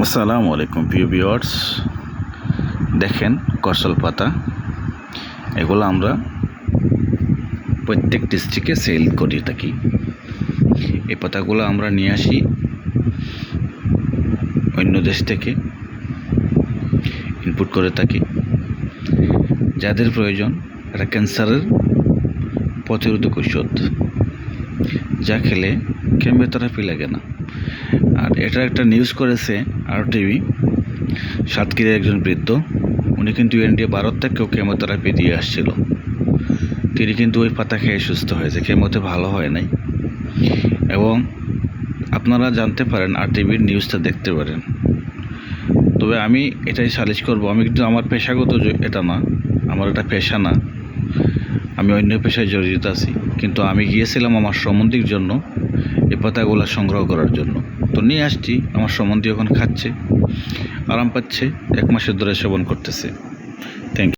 আসসালামু আলাইকুম প্রিয় ভিউয়ার্স, দেখেন করসল পাতা। এগুলো আমরা প্রত্যেক ডিস্ট্রিক্টে সেল করে থাকি। এই পাতাগুলো আমরা নিয়ে আসি অন্য দেশ থেকে, ইনপুট করে থাকি। যাদের প্রয়োজন, এটা ক্যান্সারের প্রতিরোধক ঔষধ, যা খেলে কেমোথেরাপি লাগে না। আর এটা একটা নিউজ করেছে RTV, সাতক্ষীরার একজন বৃদ্ধ। উনি কিন্তু ইন্ডিয়া ভারত থেকেও কেমোথেরাপি দিয়ে আসছিল। তিনি কিন্তু ওই পাতা খেয়ে সুস্থ হয়েছে, কেমোতে ভালো হয় নাই। এবং আপনারা জানতে পারেন, RTVর নিউজটা দেখতে পারেন। তবে আমি এটাই সাজেস্ট করব, আমি কিন্তু আমার পেশাগত এটা না, আমার এটা পেশা না, আমি অন্য পেশায় জড়িত আছি। কিন্তু আমি গিয়েছিলাম আমার সম্বন্ধীর জন্য এই পাতাগুলো সংগ্রহ করার জন্য। তো নিয়ে আসছি, আমার সম্বন্ধী এখন খাচ্ছে, আরাম পাচ্ছে, 1 মাসের ধরে সেবন করতেছে।